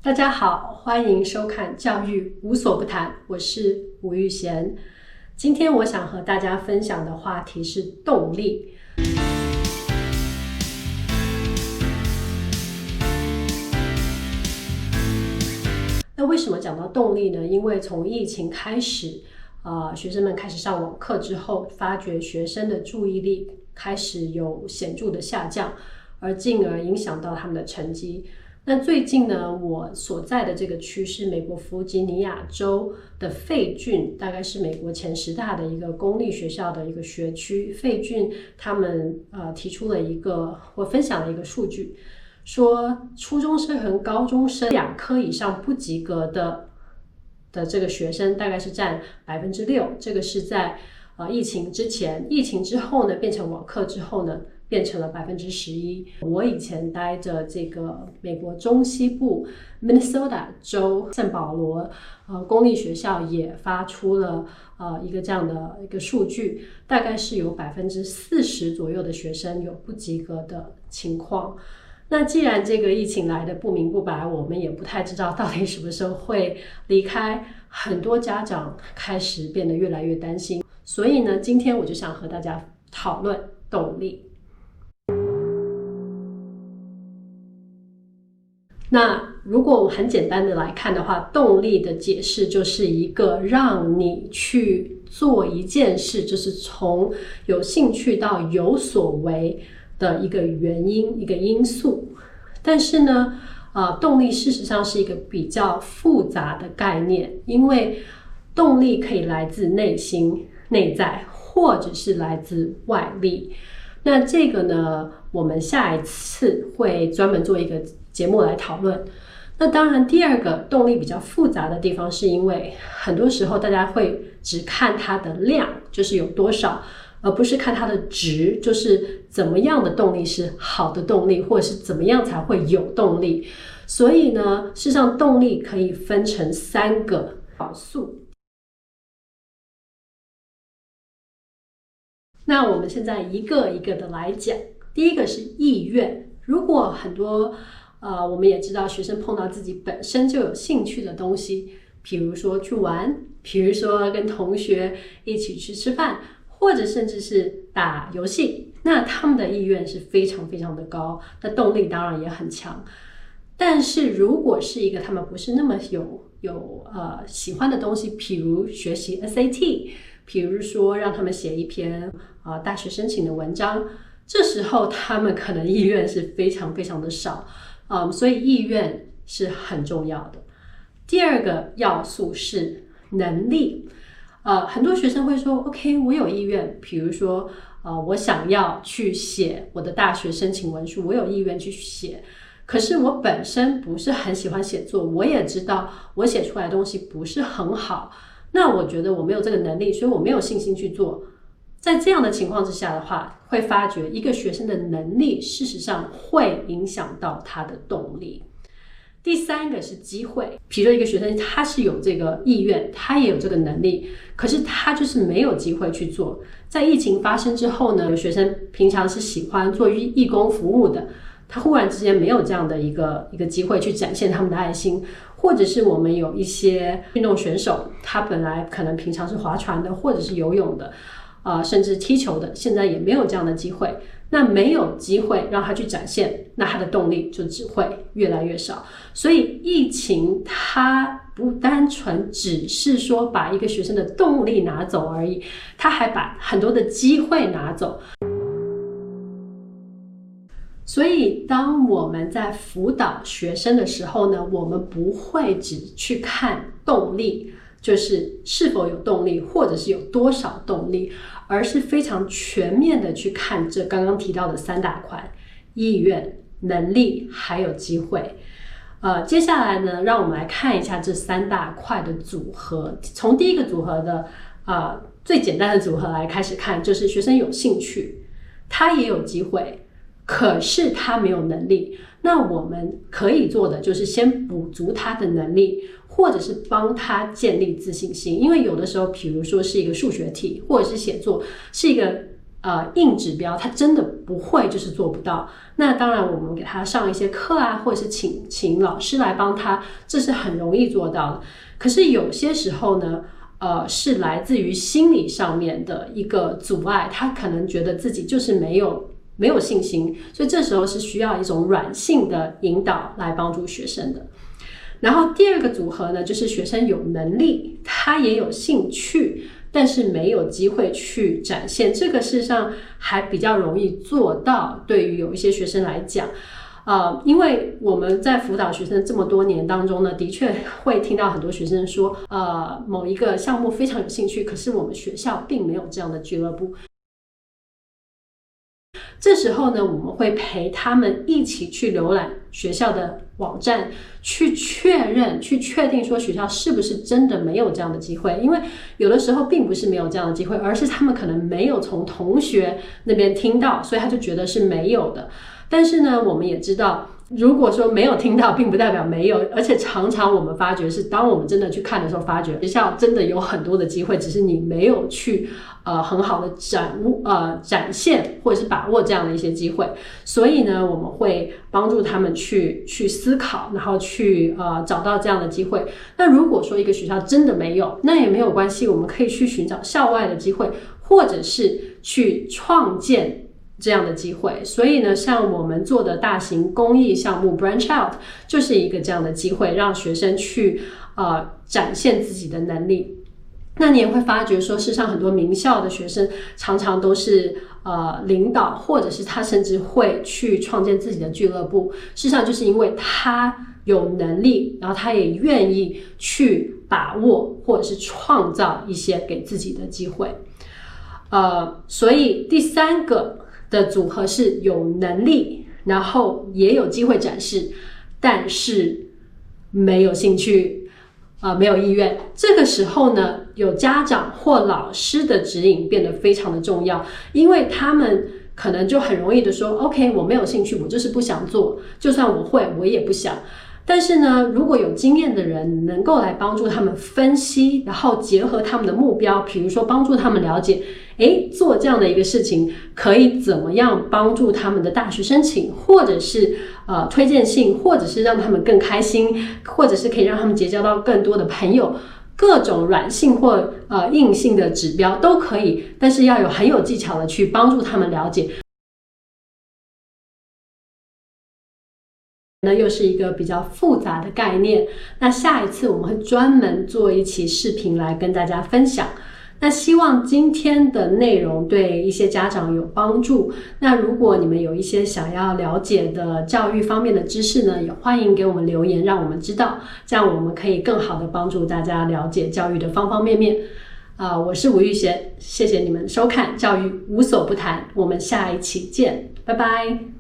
大家好，欢迎收看教育无所不谈，我是吴玉贤。今天我想和大家分享的话题是动力。那为什么讲到动力呢？因为从疫情开始，学生们开始上网课之后，发觉学生的注意力开始有显著的下降，而进而影响到他们的成绩。那最近呢，我所在的这个区是美国弗吉尼亚州的费郡，大概是美国前10大的一个公立学校的一个学区。费郡他们提出了我分享了一个数据，说初中生和高中生2科以上不及格的这个学生大概是占6%，这个是在疫情之前，疫情之后呢变成网课之后呢变成了11%。我以前待着这个美国中西部 Minnesota 州圣保罗公立学校也发出了一个这样的一个数据，大概是有40%左右的学生有不及格的情况。那既然这个疫情来的不明不白，我们也不太知道到底什么时候会离开，很多家长开始变得越来越担心。所以呢，今天我就想和大家讨论动力。那如果我很简单的来看的话，动力的解释就是一个让你去做一件事，就是从有兴趣到有所为的一个原因，一个因素。但是呢，动力事实上是一个比较复杂的概念，因为动力可以来自内心、内在，或者是来自外力。那这个呢，我们下一次会专门做一个节目来讨论。那当然，第二个动力比较复杂的地方，是因为很多时候大家会只看它的量，就是有多少，而不是看它的值，就是怎么样的动力是好的动力，或者是怎么样才会有动力。所以呢，事实上动力可以分成3个要素。那我们现在一个一个的来讲。第一个是意愿。如果很多我们也知道学生碰到自己本身就有兴趣的东西，比如说去玩，比如说跟同学一起去吃饭，或者甚至是打游戏，那他们的意愿是非常非常的高，那动力当然也很强。但是如果是一个他们不是那么有喜欢的东西，比如学习 SAT， 比如说让他们写一篇大学申请的文章，这时候他们可能意愿是非常非常的少，所以意愿是很重要的。第二个要素是能力。很多学生会说 OK， 我有意愿，比如说我想要去写我的大学申请文书，我有意愿去写，可是我本身不是很喜欢写作，我也知道我写出来的东西不是很好，那我觉得我没有这个能力，所以我没有信心去做。在这样的情况之下的话，会发觉一个学生的能力事实上会影响到他的动力。第3个是机会。比如说一个学生他是有这个意愿，他也有这个能力，可是他就是没有机会去做。在疫情发生之后呢，有学生平常是喜欢做义工服务的，他忽然之间没有这样的一个机会去展现他们的爱心。或者是我们有一些运动选手，他本来可能平常是划船的，或者是游泳的，甚至踢球的，现在也没有这样的机会。那没有机会让他去展现，那他的动力就只会越来越少。所以疫情它不单纯只是说把一个学生的动力拿走而已，他还把很多的机会拿走。所以当我们在辅导学生的时候呢，我们不会只去看动力，就是是否有动力，或者是有多少动力，而是非常全面的去看这刚刚提到的3大块：意愿、能力还有机会。接下来呢，让我们来看一下这3大块的组合。从第一个组合的最简单的组合来开始看，就是学生有兴趣，他也有机会，可是他没有能力。那我们可以做的就是先补足他的能力，或者是帮他建立自信心。因为有的时候比如说是一个数学题，或者是写作是一个硬指标，他真的不会，就是做不到。那当然，我们给他上一些课啊，或者是请老师来帮他，这是很容易做到的。可是有些时候呢，是来自于心理上面的一个阻碍，他可能觉得自己就是没有信心，所以这时候是需要一种软性的引导来帮助学生的。然后第二个组合呢，就是学生有能力，他也有兴趣，但是没有机会去展现，这个事实上还比较容易做到。对于有一些学生来讲，因为我们在辅导学生这么多年当中呢，的确会听到很多学生说，某一个项目非常有兴趣，可是我们学校并没有这样的俱乐部。这时候呢，我们会陪他们一起去浏览学校的网站，去确定说学校是不是真的没有这样的机会。因为有的时候并不是没有这样的机会，而是他们可能没有从同学那边听到，所以他就觉得是没有的。但是呢，我们也知道，如果说没有听到并不代表没有，而且常常我们发觉是当我们真的去看的时候，发觉学校真的有很多的机会，只是你没有去很好的展现或者是把握这样的一些机会。所以呢，我们会帮助他们去思考，然后去找到这样的机会。那如果说一个学校真的没有，那也没有关系，我们可以去寻找校外的机会，或者是去创建这样的机会。所以呢，像我们做的大型公益项目 Branch Out 就是一个这样的机会，让学生去展现自己的能力。那你也会发觉说，事实上很多名校的学生常常都是领导，或者是他甚至会去创建自己的俱乐部。事实上就是因为他有能力，然后他也愿意去把握或者是创造一些给自己的机会。所以第三个的组合是有能力，然后也有机会展示，但是没有兴趣，没有意愿。这个时候呢，有家长或老师的指引变得非常的重要，因为他们可能就很容易的说 OK 我没有兴趣，我就是不想做，就算我会我也不想。但是呢，如果有经验的人能够来帮助他们分析，然后结合他们的目标，比如说帮助他们了解做这样的一个事情可以怎么样帮助他们的大学申请，或者是推荐信，或者是让他们更开心，或者是可以让他们结交到更多的朋友，各种软性或硬性的指标都可以，但是要有很有技巧的去帮助他们了解。那又是一个比较复杂的概念，那下一次我们会专门做一期视频来跟大家分享。那希望今天的内容对一些家长有帮助。那如果你们有一些想要了解的教育方面的知识呢，也欢迎给我们留言，让我们知道，这样我们可以更好的帮助大家了解教育的方方面面。我是吴玉贤，谢谢你们收看教育无所不谈，我们下一期见，拜拜。